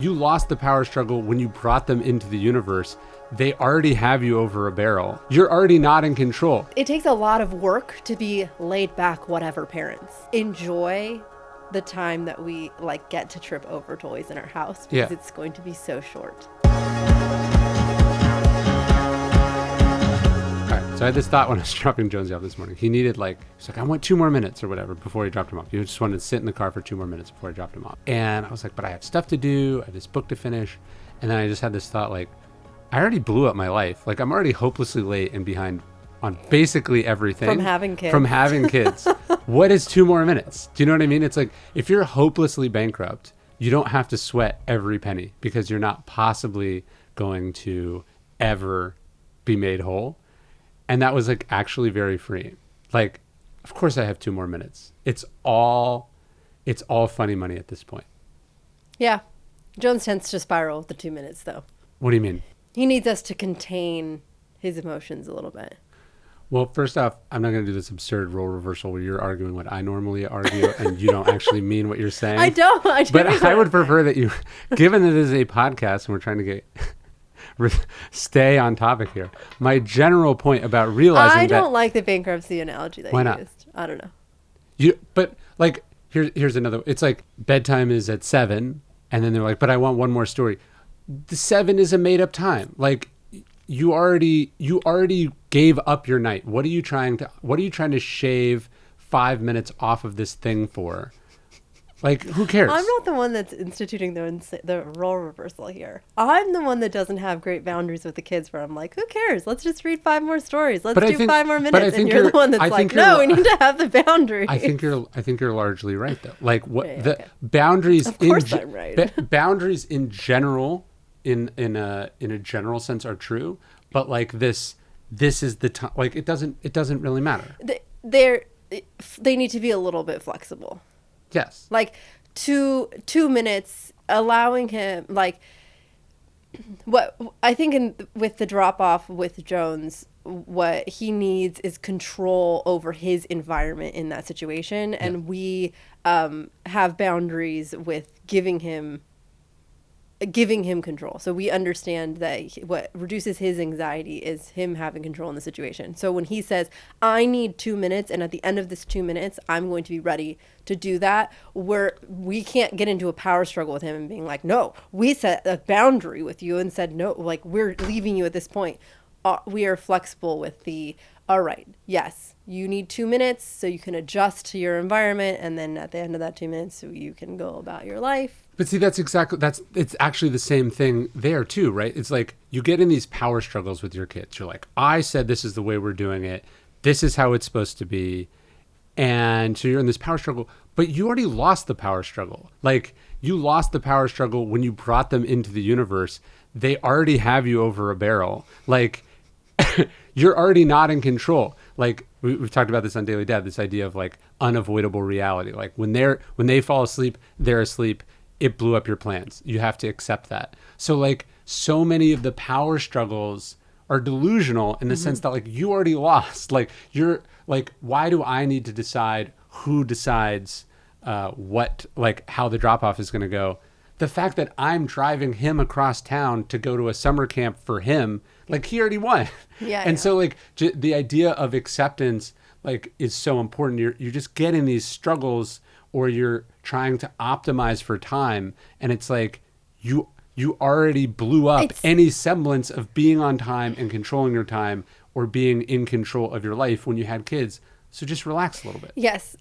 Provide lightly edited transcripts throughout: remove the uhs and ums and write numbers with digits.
You lost the power struggle when you brought them into the universe. They already have you over a barrel. You're already not in control. It takes a lot of work to be laid back, whatever parents. Enjoy the time that we get to trip over toys in our house because it's going to be so short. So I had this thought when I was dropping Jonesy off this morning. He needed he's like, I want 2 more minutes or whatever before he dropped him off. He just wanted to sit in the car for 2 more minutes before I dropped him off. And I was like, but I have stuff to do. I have this book to finish. And then I just had this thought I already blew up my life. I'm already hopelessly late and behind on basically everything. From having kids. What is 2 more minutes? Do you know what I mean? It's like, if you're hopelessly bankrupt, you don't have to sweat every penny because you're not possibly going to ever be made whole. And that was actually very freeing. Of course I have 2 more minutes. It's all funny money at this point. Yeah. Jones tends to spiral with the 2 minutes though. What do you mean? He needs us to contain his emotions a little bit. Well, first off, I'm not going to do this absurd role reversal where you're arguing what I normally argue and you don't actually mean what you're saying. I don't. But I would prefer that you, given that it is a podcast and we're trying to get... stay on topic here. My general point about realizing I don't like the bankruptcy analogy that you used. I don't know. But here's another. It's bedtime is at 7, and then they're like, but I want one more story. The 7 is a made up time. You already gave up your night. What are you trying to shave 5 minutes off of this thing for? Who cares? I'm not the one that's instituting the role reversal here. I'm the one that doesn't have great boundaries with the kids where I'm like, who cares? Let's just read 5 more stories. Let's do 5 more minutes. And you're the one that's no, we need to have the boundaries. I think you're largely right though. Boundaries of course I'm right. Boundaries in general in a general sense are true, but this is the time. It doesn't really matter. They need to be a little bit flexible. Yes. 2 minutes, allowing him, what I think with the drop off with Jones, what he needs is control over his environment in that situation. Yeah. And we have boundaries with giving him control. So we understand that what reduces his anxiety is him having control in the situation. So when he says, I need 2 minutes, and at the end of this 2 minutes, I'm going to be ready to do that, we can't get into a power struggle with him and being like, no, we set a boundary with you and said, no, we're leaving you at this point. We are flexible with all right, yes, you need 2 minutes so you can adjust to your environment. And then at the end of that 2 minutes, so you can go about your life. But see, it's actually the same thing there too, right? It's you get in these power struggles with your kids. You're like, I said this is the way we're doing it. This is how it's supposed to be. And so you're in this power struggle, but you already lost the power struggle. You lost the power struggle when you brought them into the universe. They already have you over a barrel. You're already not in control. We've talked about this on Daily Dad, this idea of unavoidable reality. When they fall asleep, they're asleep. It blew up your plans. You have to accept that. So so many of the power struggles are delusional in the sense that you already lost. You're why do I need to decide who decides what how the drop off is going to go? The fact that I'm driving him across town to go to a summer camp for him, he already won. Yeah. And so the idea of acceptance is so important. You're just getting these struggles, or you're trying to optimize for time, and it's you already blew up any semblance of being on time and controlling your time or being in control of your life when you had kids. So just relax a little bit. Yes.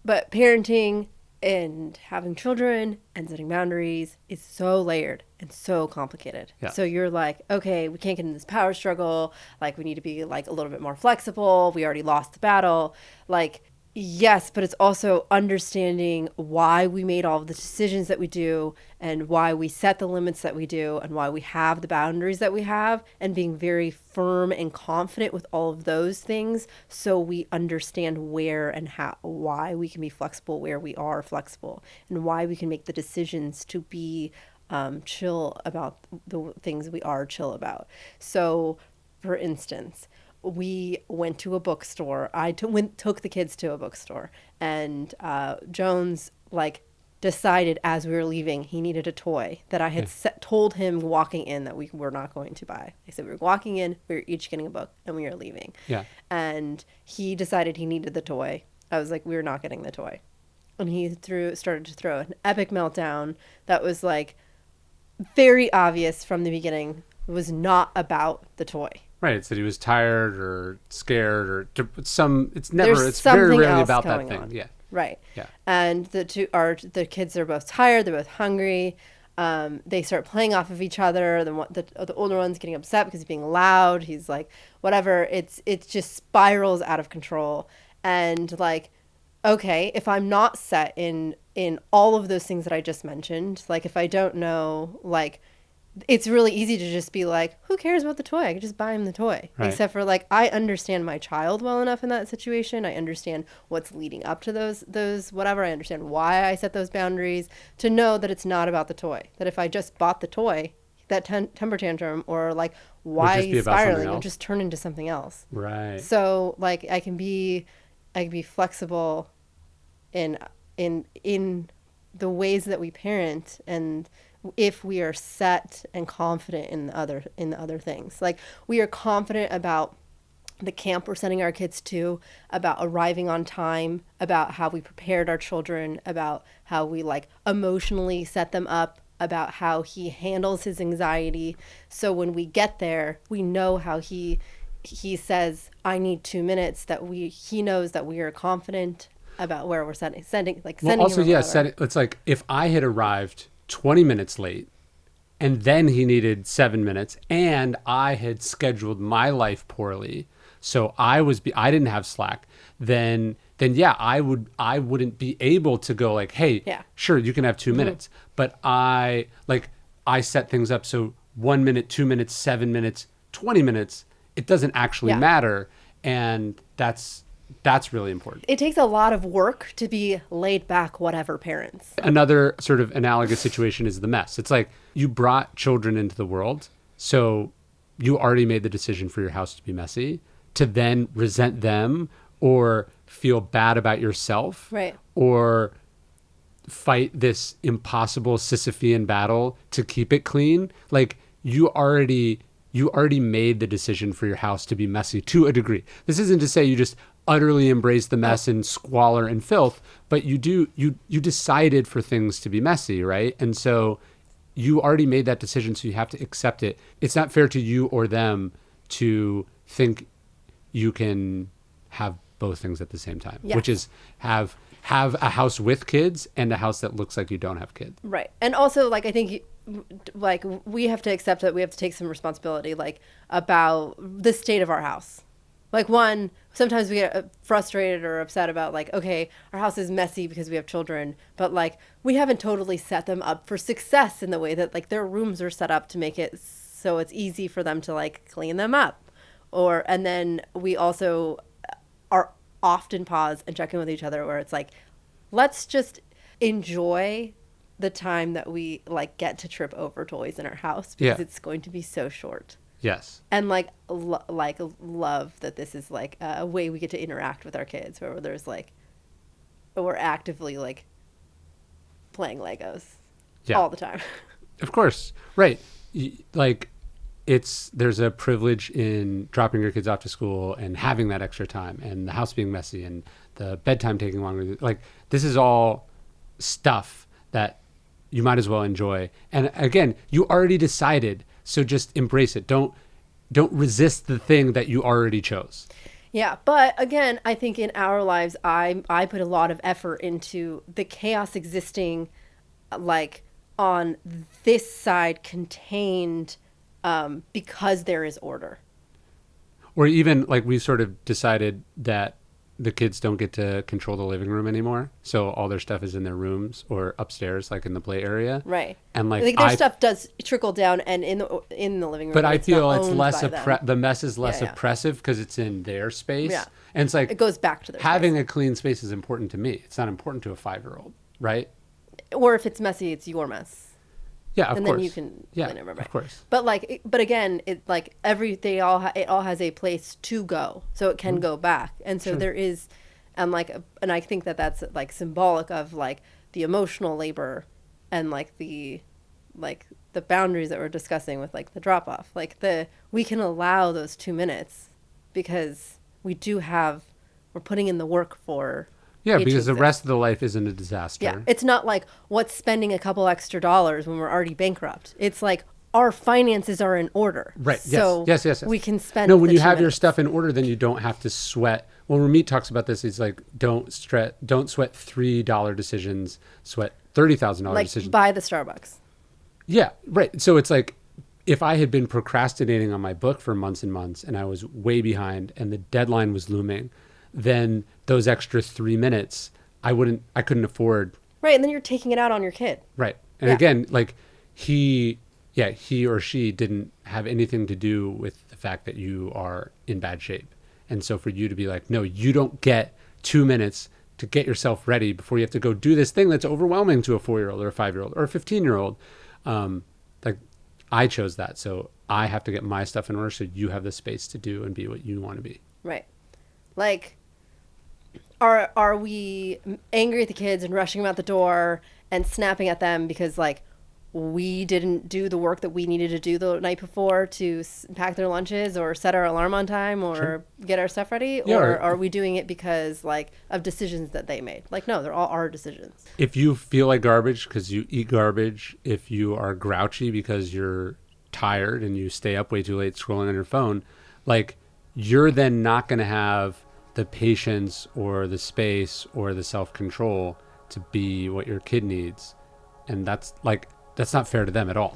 But parenting and having children and setting boundaries is so layered and so complicated. Yeah. So you're okay, we can't get in this power struggle. We need to be a little bit more flexible. We already lost the battle. Yes, but it's also understanding why we made all of the decisions that we do and why we set the limits that we do and why we have the boundaries that we have, and being very firm and confident with all of those things so we understand where and why we can be flexible where we are flexible, and why we can make the decisions to be chill about the things we are chill about. So, for instance, we went to a bookstore. I took the kids to a bookstore, and Jones decided as we were leaving he needed a toy that I had told him walking in that we were not going to buy. I said we were walking in, we were each getting a book, and we were leaving. Yeah. And he decided he needed the toy. I was like, we're not getting the toy. And he started to throw an epic meltdown that was like very obvious from the beginning was not about the toy. Right. It said he was tired or scared or it's There's very rarely else about that going thing. on. Yeah. Right. Yeah. And the kids are both tired. They're both hungry. They start playing off of each other. The older one's getting upset because he's being loud. He's like, whatever. It just spirals out of control. And like, okay, if I'm not set in all of those things that I just mentioned, like if I don't know, like, it's really easy to just be like, who cares about the toy? I could just buy him the toy. Right. Except for like, I understand my child well enough in that situation. I understand what's leading up to those whatever. I understand why I set those boundaries to know that it's not about the toy. That if I just bought the toy, that temper tantrum or like why he's spiraling would just turn into something else. Right. So like I can be flexible in the ways that we parent, and if we are set and confident in the other things. Like we are confident about the camp we're sending our kids to, about arriving on time, about how we prepared our children, about how we like emotionally set them up, about how he handles his anxiety. So when we get there, we know how he says, I need 2 minutes, that he knows that we are confident about where we're sending also, him. Yeah, it's like if I had arrived 20 minutes late and then he needed 7 minutes and I had scheduled my life poorly, so I didn't have slack, then yeah, I wouldn't be able to go like, hey, sure, you can have 2 minutes. But I set things up so 1 minute, 2 minutes, 7 minutes, 20 minutes, it doesn't actually matter. And that's really important. It takes a lot of work to be laid back, whatever parents. Another sort of analogous situation is the mess. It's like you brought children into the world, so you already made the decision for your house to be messy, to then resent them or feel bad about yourself, right, or fight this impossible Sisyphean battle to keep it clean. Like you already made the decision for your house to be messy to a degree. This isn't to say you just utterly embrace the mess and squalor and filth, but you decided for things to be messy, right? And so you already made that decision, so you have to accept it. It's not fair to you or them to think you can have both things at the same time, which is have a house with kids and a house that looks like you don't have kids. Right. And also, like, I think like we have to accept that we have to take some responsibility, like, about the state of our house. Like, one, sometimes we get frustrated or upset about, like, okay, our house is messy because we have children, but, like, we haven't totally set them up for success in the way that, like, their rooms are set up to make it so it's easy for them to, like, clean them up. And then we also are often pause and check in with each other where it's like, let's just enjoy the time that we, like, get to trip over toys in our house because it's going to be so short. Yes. And like love that this is like a way we get to interact with our kids, where there's like, we're actively like playing Legos all the time. Of course. Right. Like there's a privilege in dropping your kids off to school and having that extra time and the house being messy and the bedtime taking longer. Like this is all stuff that you might as well enjoy. And again, you already decided, so just embrace it. Don't resist the thing that you already chose. Yeah, but again, I think in our lives, I put a lot of effort into the chaos existing, like, on this side contained, because there is order. Or even like we sort of decided that the kids don't get to control the living room anymore, so all their stuff is in their rooms or upstairs, like in the play area. Right. And like their stuff does trickle down and in the living room. But I feel it's less the mess is less oppressive because it's in their space. Yeah. And it's like it goes back to their having space. A clean space is important to me. It's not important to a 5-year-old, right? Or if it's messy, it's your mess. Yeah, of and course. Then you can clean it, right? Of course. But again, it like it all has a place to go, so it can go back, and so there is, and I think that that's like symbolic of like the emotional labor and like the boundaries that we're discussing with like the drop off. Like we can allow those 2 minutes because we're putting in the work for because the rest of the life isn't a disaster. Yeah, it's not like what's spending a couple extra dollars when we're already bankrupt. It's like our finances are in order. Right. So yes. we can spend. No, when you have your stuff in order, then you don't have to sweat. Well, Ramit talks about this. He's like, don't sweat $3 decisions, sweat $30,000 like decisions. Buy the Starbucks. Yeah, right. So it's like, if I had been procrastinating on my book for months and months and I was way behind and the deadline was looming, then those extra 3 minutes, I couldn't afford. Right. And then you're taking it out on your kid. Right. And again, like he or she didn't have anything to do with the fact that you are in bad shape. And so for you to be like, no, you don't get 2 minutes to get yourself ready before you have to go do this thing that's overwhelming to a 4-year-old or a 5-year-old or a 15-year-old. Like I chose that. So I have to get my stuff in order so you have the space to do and be what you want to be. Right. Like, are we angry at the kids and rushing them out the door and snapping at them because like we didn't do the work that we needed to do the night before to pack their lunches or set our alarm on time or get our stuff ready? Yeah, or are we doing it because like of decisions that they made? Like, no, they're all our decisions. If you feel like garbage because you eat garbage, if you are grouchy because you're tired and you stay up way too late scrolling on your phone, like you're then not going to have the patience or the space or the self-control to be what your kid needs. And that's not fair to them at all.